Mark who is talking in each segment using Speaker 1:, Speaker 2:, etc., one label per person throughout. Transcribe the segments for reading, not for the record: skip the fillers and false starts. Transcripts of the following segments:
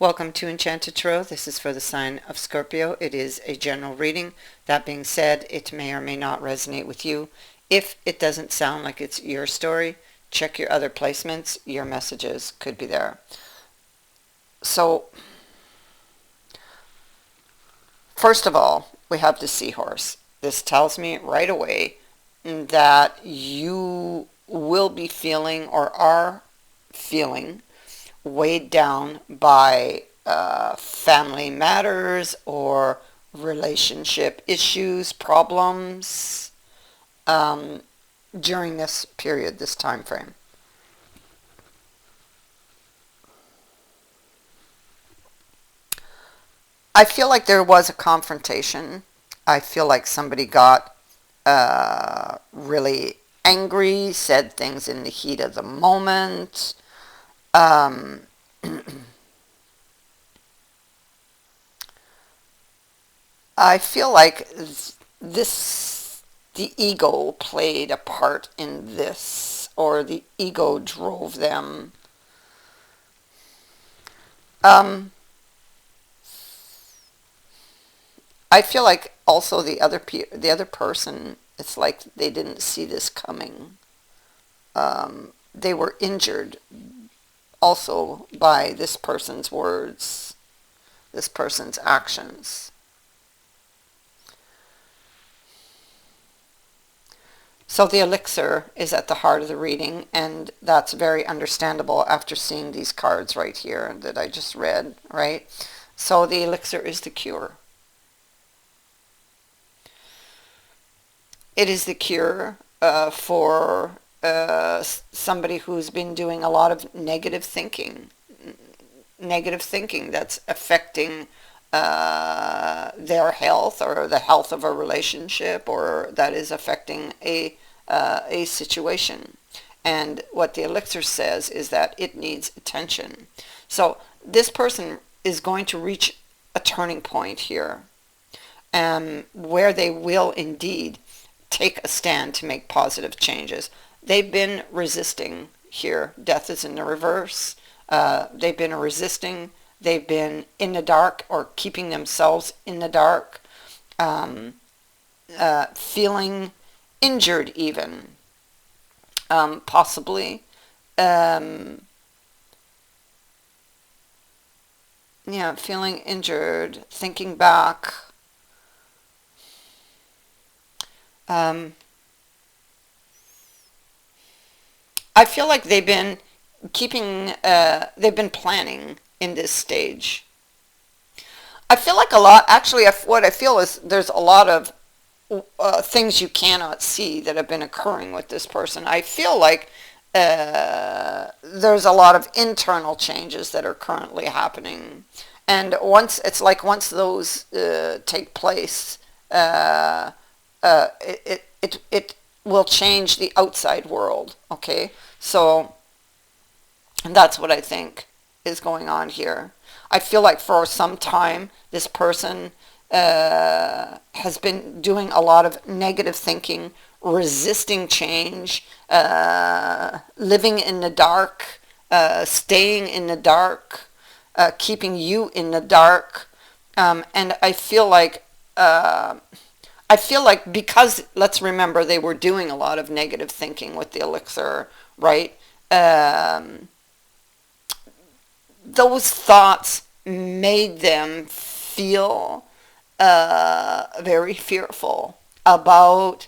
Speaker 1: Welcome to Enchanted Tarot. This is for the sign of Scorpio. It is a general reading. That being said, it may or may not resonate with you. If it doesn't sound like it's your story, check your other placements. Your messages could be there. So, first of all, we have the seahorse. This tells me right away that you will be feeling or are feeling weighed down by family matters or relationship issues, problems during this period, this time frame. I feel like there was a confrontation. I feel like somebody got really angry, said things in the heat of the moment. Um, I feel like the ego played a part in this, or the ego drove them. Um, I feel like also the other person, it's like they didn't see this coming. They were injured also by this person's words, this person's actions. So the elixir is at the heart of the reading, and that's very understandable after seeing these cards right here that I just read, right? So the elixir is the cure. It is the cure for somebody who's been doing a lot of negative thinking that's affecting their health or the health of a relationship, or that is affecting a situation. And what the elixir says is that it needs attention. So this person is going to reach a turning point here, where they will indeed take a stand to make positive changes. They've been resisting here. Death is in the reverse. They've been resisting. They've been in the dark or keeping themselves in the dark, feeling injured even, possibly. Yeah, feeling injured, thinking back. Um, I feel like they've been planning in this stage. I feel like a lot, actually, what I feel is there's a lot of things you cannot see that have been occurring with this person. I feel like there's a lot of internal changes that are currently happening. And once those take place, it will change the outside world, okay? So, and that's what I think is going on here. I feel like for some time, this person has been doing a lot of negative thinking, resisting change, living in the dark, staying in the dark, keeping you in the dark. And I feel like because, let's remember, they were doing a lot of negative thinking with the elixir, right? Those thoughts made them feel very fearful about,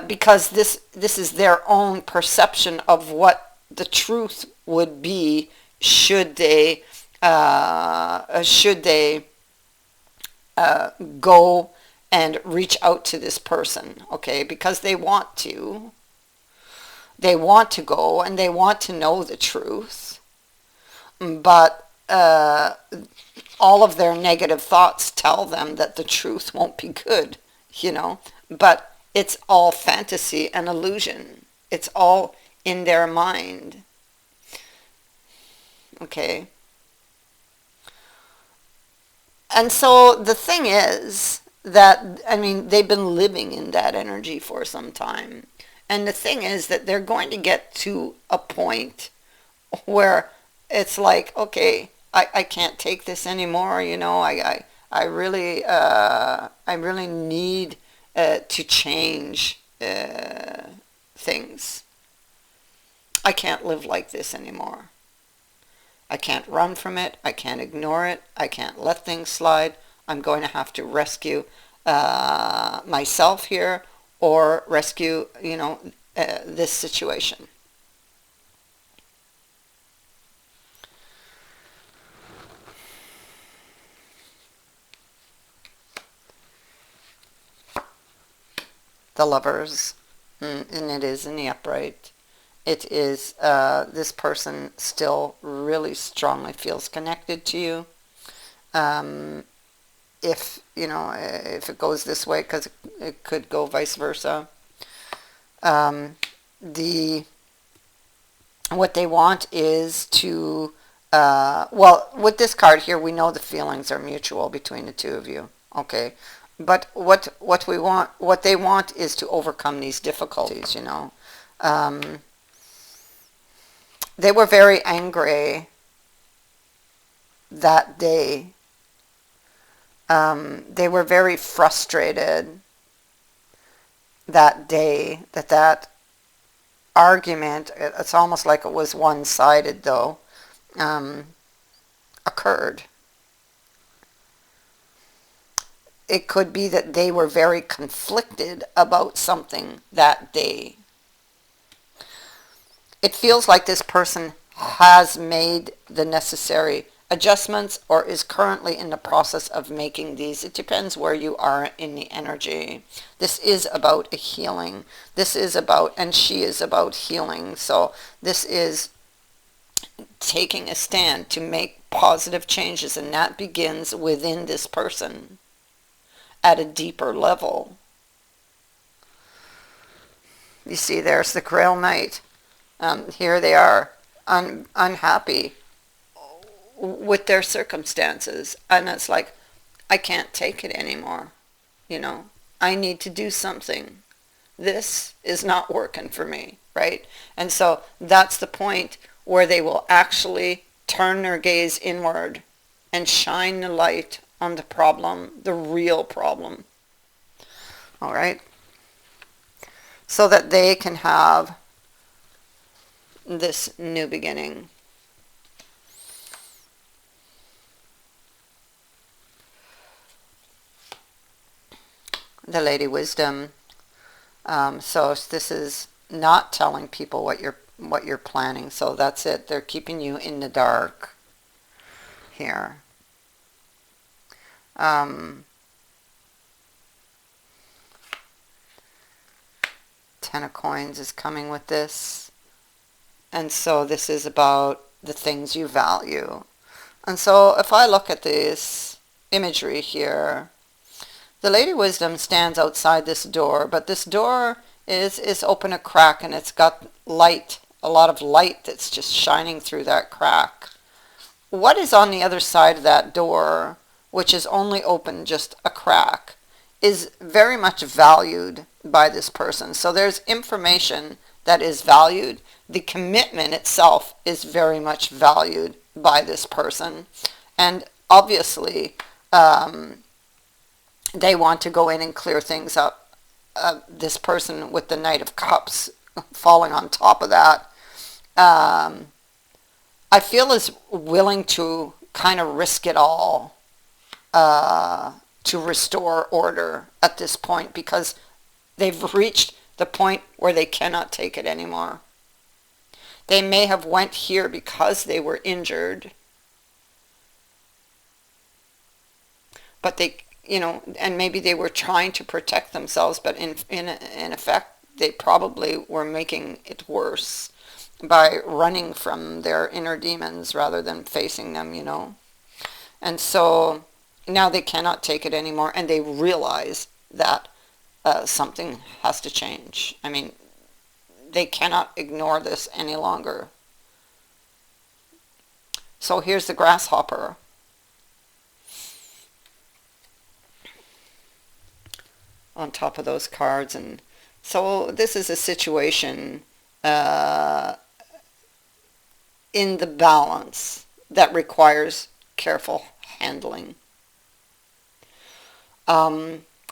Speaker 1: because this is their own perception of what the truth would be should they go and reach out to this person, okay? Because they want to go and they want to know the truth, but all of their negative thoughts tell them that the truth won't be good, but it's all fantasy and illusion. It's all in their mind, okay? And so the thing is that, I mean, they've been living in that energy for some time. And the thing is that they're going to get to a point where it's like, okay, I can't take this anymore, I really need to change things. I can't live like this anymore. I can't run from it. I can't ignore it. I can't let things slide. I'm going to have to rescue myself here, or rescue, this situation. The Lovers, and it is in the upright. It is this person still really strongly feels connected to you. Um, if it goes this way, because it could go vice versa. Um, the what they want is to well, with this card here, we know the feelings are mutual between the two of you. Okay, but what they want is to overcome these difficulties. Um, they were very angry that day. They were very frustrated that day, that argument, it's almost like it was one-sided though, occurred. It could be that they were very conflicted about something that day. It feels like this person has made the necessary adjustments, or is currently in the process of making these. It depends where you are in the energy. This is about a healing. This is about, and she is about healing. So this is taking a stand to make positive changes, and that begins within this person at a deeper level. You see, there's the Grail Knight. Here they are, unhappy with their circumstances, and it's like, I can't take it anymore. I need to do something. This is not working for me, right? And so that's the point where they will actually turn their gaze inward and shine the light on the problem, the real problem. All right, so that they can have this new beginning. The Lady Wisdom. So this is not telling people what you're planning. So that's it. They're keeping you in the dark here. Ten of Coins is coming with this. And so this is about the things you value. And so if I look at this imagery here, the Lady Wisdom stands outside this door, but this door is open a crack, and it's got light, a lot of light that's just shining through that crack. What is on the other side of that door, which is only open just a crack, is very much valued by this person. So there's information that is valued. The commitment itself is very much valued by this person. And obviously, they want to go in and clear things up. This person with the Knight of Cups falling on top of that, I feel is willing to kind of risk it all to restore order at this point, because they've reached the point where they cannot take it anymore. They may have went here because they were injured, but they, and maybe they were trying to protect themselves, but in effect, they probably were making it worse by running from their inner demons rather than facing them, And so now they cannot take it anymore, and they realize that something has to change. I mean, they cannot ignore this any longer. So here's the Grasshopper. On top of those cards. And so this is a situation in the balance that requires careful handling.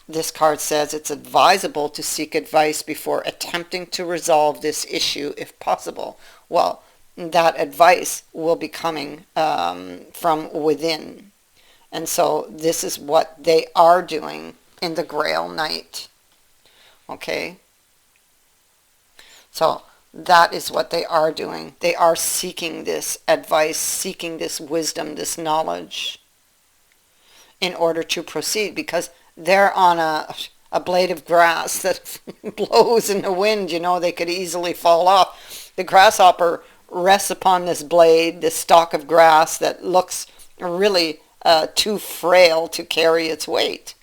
Speaker 1: This card says it's advisable to seek advice before attempting to resolve this issue if possible. Well, that advice will be coming from within. And so this is what they are doing in the Grail Knight. Okay? So that is what they are doing. They are seeking this advice, seeking this wisdom, this knowledge in order to proceed, because they're on a blade of grass that blows in the wind. You know, they could easily fall off. The grasshopper rests upon this blade, this stalk of grass that looks really too frail to carry its weight.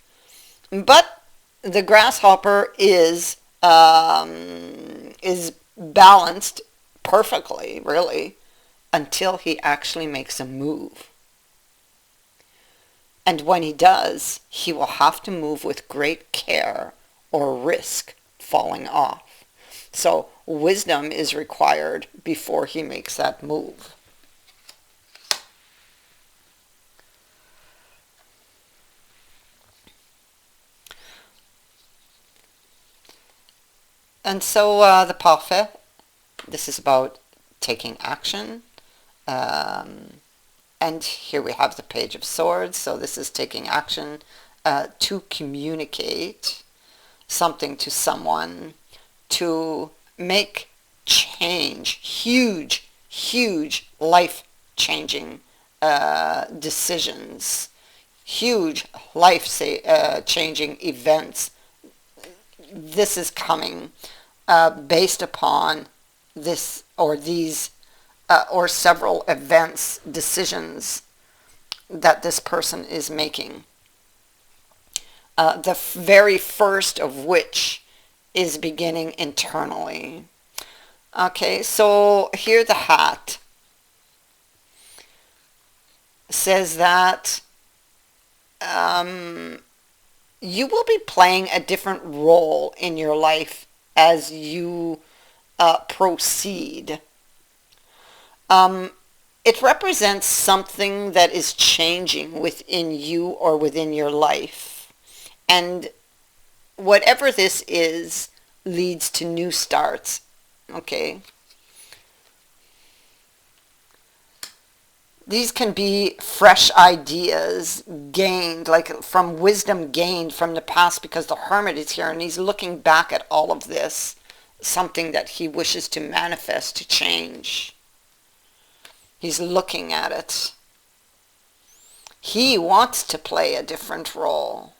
Speaker 1: But the grasshopper is balanced perfectly, really, until he actually makes a move. And when he does, he will have to move with great care or risk falling off. So wisdom is required before he makes that move. And so the Parfait, this is about taking action. And here we have the Page of Swords. So this is taking action to communicate something to someone, to make change, huge life-changing decisions, huge life-changing events. This is coming based upon this or these or several events, decisions that this person is making. The very first of which is beginning internally. Okay, so here the hat says that you will be playing a different role in your life as you proceed. It represents something that is changing within you or within your life. And whatever this is leads to new starts. Okay? These can be fresh ideas gained, like from wisdom gained from the past, because the Hermit is here and he's looking back at all of this, something that he wishes to manifest, to change. He's looking at it. He wants to play a different role.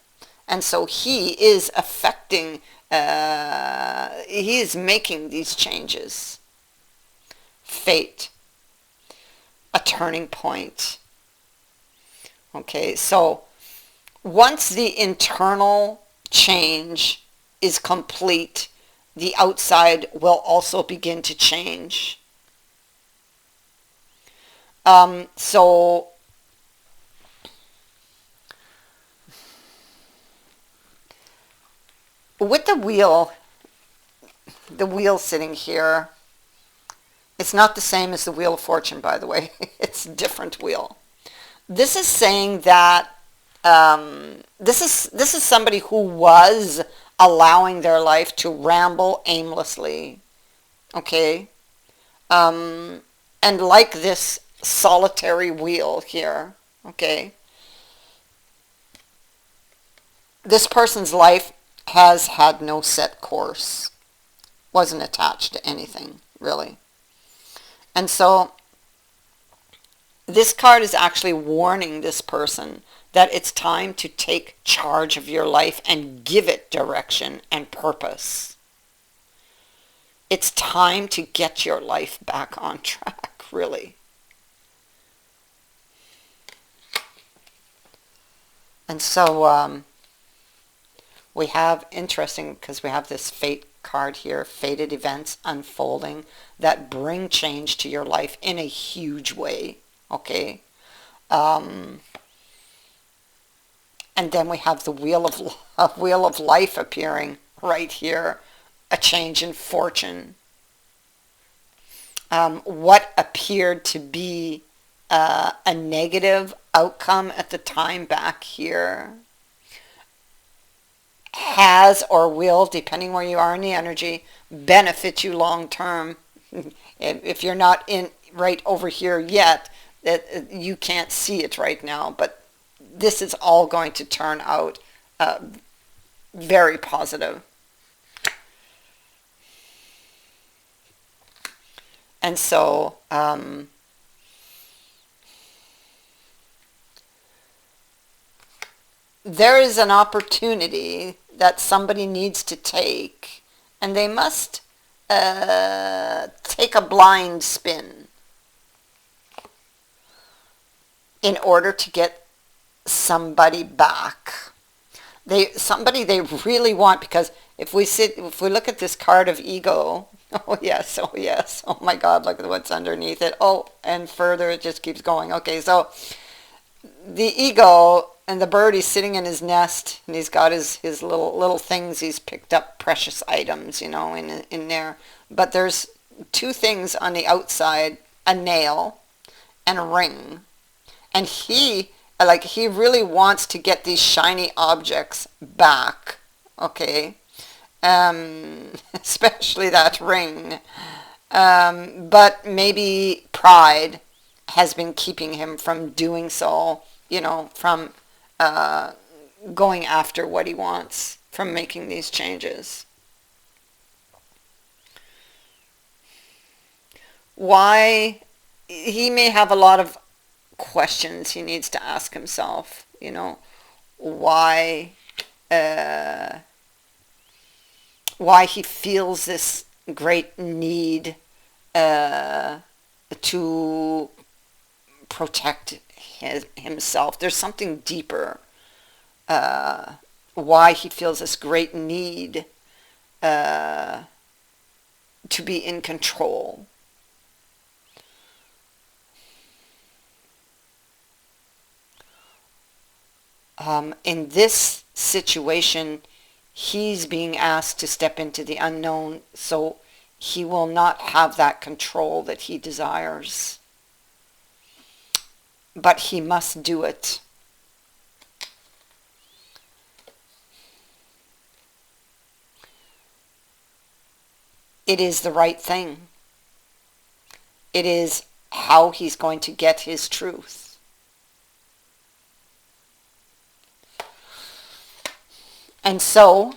Speaker 1: And so he is affecting, he is making these changes. Fate. A turning point. Okay, so once the internal change is complete, the outside will also begin to change. So with the wheel sitting here, it's not the same as the Wheel of Fortune, by the way. It's a different wheel. This is saying that this is somebody who was allowing their life to ramble aimlessly. Okay? And like this solitary wheel here, okay? This person's life has had no set course. Wasn't attached to anything, really. And so this card is actually warning this person that it's time to take charge of your life and give it direction and purpose. It's time to get your life back on track, really. And so we have, interesting, because we have this fate card here, fated events unfolding that bring change to your life in a huge way, okay? And then we have the wheel of life appearing right here, a change in fortune. What appeared to be a negative outcome at the time back here has or will, depending where you are in the energy, benefit you long term. If you're not in right over here yet, that you can't see it right now, but this is all going to turn out very positive. And so there is an opportunity that somebody needs to take, and they must take a blind spin in order to get somebody back. Somebody they really want, because if we look at this card of ego, oh yes, oh yes, oh my God, look at what's underneath it. Oh, and further it just keeps going. Okay, so the ego and the bird, he's sitting in his nest, and he's got his little things. He's picked up precious items, in there. But there's two things on the outside: a nail and a ring. And he really wants to get these shiny objects back. Okay, especially that ring. But maybe pride has been keeping him from doing so, from going after what he wants, from making these changes. Why? He may have a lot of questions he needs to ask himself, why why he feels this great need to protect himself. There's something deeper. Why he feels this great need to be in control. In this situation, he's being asked to step into the unknown, so he will not have that control that he desires. But he must do it. It is the right thing. It is how he's going to get his truth. And so,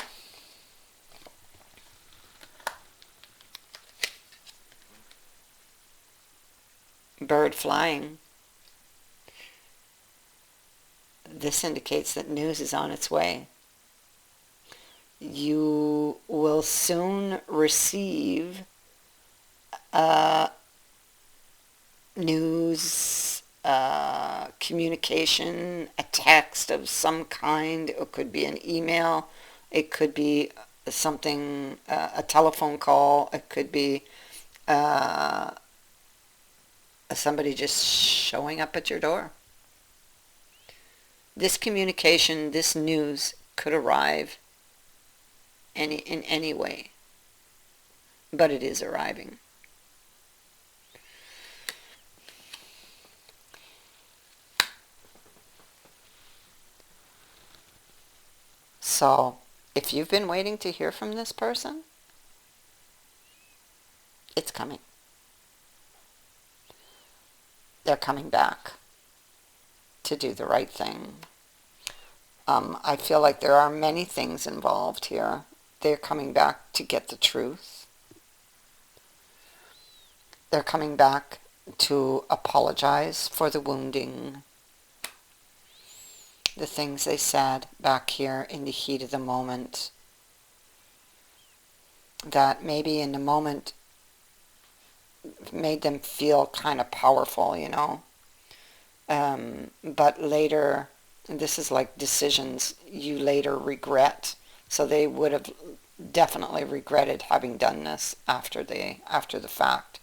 Speaker 1: bird flying, this indicates that news is on its way. You will soon receive news, communication, a text of some kind. It could be an email. It could be something, a telephone call. It could be somebody just showing up at your door. This communication, this news could arrive in any way, but it is arriving. So, if you've been waiting to hear from this person, it's coming. They're coming back to do the right thing. I feel like there are many things involved here. They're coming back to get the truth. They're coming back to apologize for the wounding, the things they said back here in the heat of the moment, that maybe in the moment made them feel kind of powerful, but later, this is like decisions you later regret. So they would have definitely regretted having done this after the fact.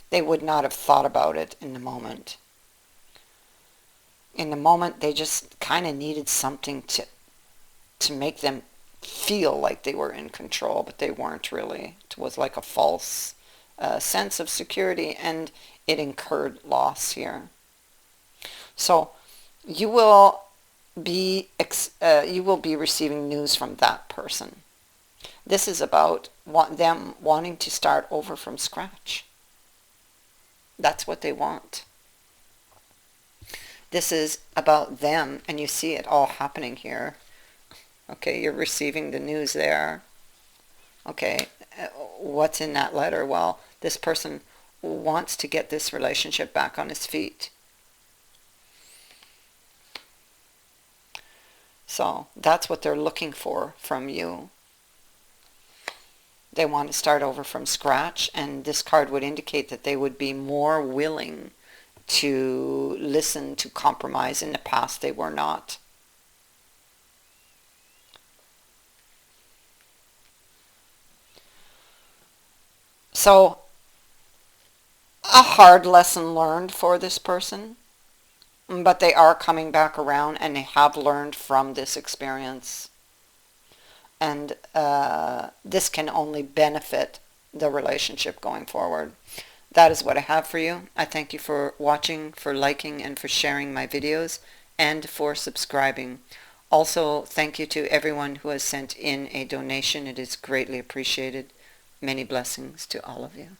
Speaker 1: They would not have thought about it in the moment. In the moment, they just kind of needed something to make them feel like they were in control, but they weren't really. It was like a false sense of security, and it incurred loss here. So you will be receiving news from that person. This is about them wanting to start over from scratch. That's what they want. This is about them, and you see it all happening here. Okay, you're receiving the news there. Okay, what's in that letter? Well, this person wants to get this relationship back on its feet. So that's what they're looking for from you. They want to start over from scratch, and this card would indicate that they would be more willing to listen to compromise. In the past, they were not. So, a hard lesson learned for this person, but they are coming back around and they have learned from this experience. And this can only benefit the relationship going forward. That is what I have for you. I thank you for watching, for liking, and for sharing my videos, and for subscribing. Also, thank you to everyone who has sent in a donation. It is greatly appreciated. Many blessings to all of you.